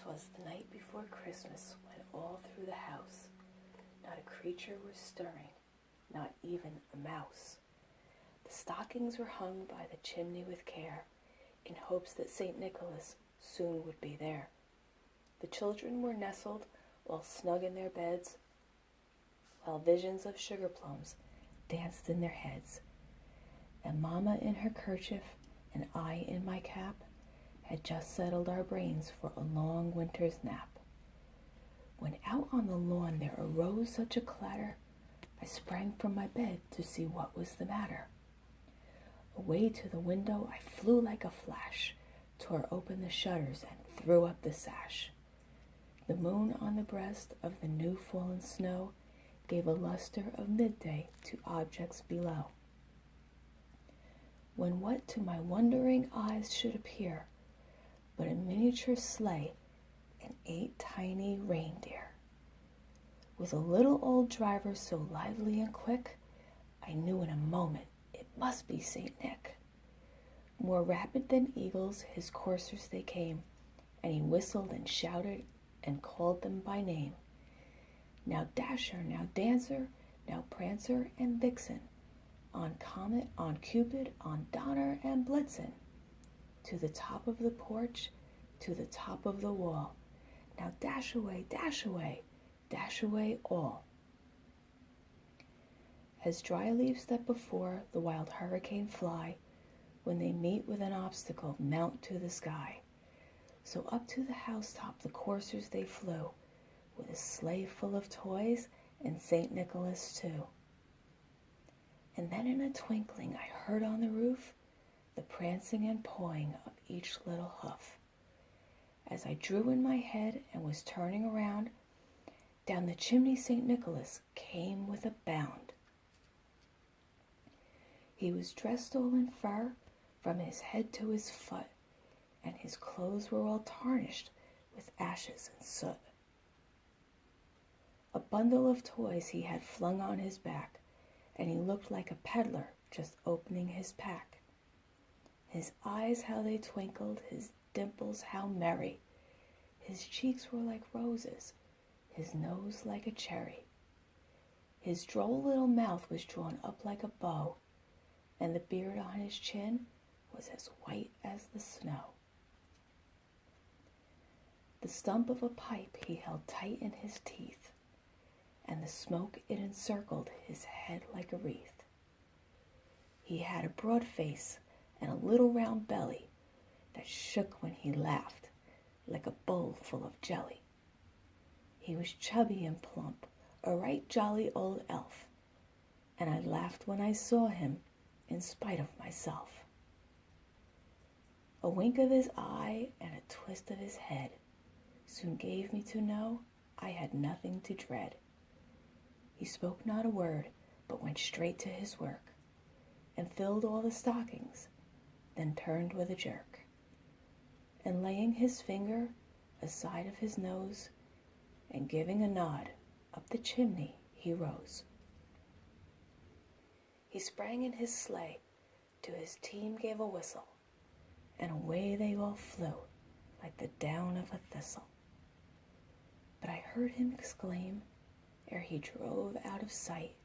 'Twas the night before Christmas when all through the house not a creature was stirring, not even a mouse. The stockings were hung by the chimney with care, in hopes that St. Nicholas soon would be there. The children were nestled all snug in their beds, while visions of sugar plums danced in their heads. And Mamma in her kerchief and I in my cap had just settled our brains for a long winter's nap. When out on the lawn there arose such a clatter, I sprang from my bed to see what was the matter. Away to the window I flew like a flash, tore open the shutters and threw up the sash. The moon on the breast of the new fallen snow gave a luster of midday to objects below. When what to my wondering eyes should appear but a miniature sleigh and 8 tiny reindeer, with a little old driver so lively and quick, I knew in a moment it must be St. Nick. More rapid than eagles his coursers they came, and he whistled and shouted and called them by name. Now Dasher, now Dancer, now Prancer and Vixen, on Comet, on Cupid, on Donner and Blitzen, to the top of the porch, to the top of the wall. Now dash away, dash away, dash away all. As dry leaves that before the wild hurricane fly, when they meet with an obstacle, mount to the sky, so up to the housetop the coursers they flew, with a sleigh full of toys and St. Nicholas too. And then in a twinkling I heard on the roof the prancing and pawing of each little hoof. As I drew in my head and was turning around, down the chimney St. Nicholas came with a bound. He was dressed all in fur from his head to his foot, and his clothes were all tarnished with ashes and soot. A bundle of toys he had flung on his back, and he looked like a peddler just opening his pack. His eyes how they twinkled, his dimples how merry. His cheeks were like roses, his nose like a cherry. His droll little mouth was drawn up like a bow, and the beard on his chin was as white as the snow. The stump of a pipe he held tight in his teeth, and the smoke it encircled his head like a wreath. He had a broad face and a little round belly that shook when he laughed like a bowl full of jelly. He was chubby and plump, a right jolly old elf, and I laughed when I saw him in spite of myself. A wink of his eye and a twist of his head soon gave me to know I had nothing to dread. He spoke not a word, but went straight to his work, and filled all the stockings, then turned with a jerk, and laying his finger aside of his nose, and giving a nod, up the chimney he rose. He sprang in his sleigh, to his team gave a whistle, and away they all flew like the down of a thistle. But I heard him exclaim, ere he drove out of sight,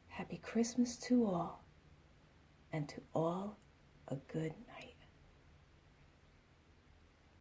Happy Christmas to all, and to all a good night.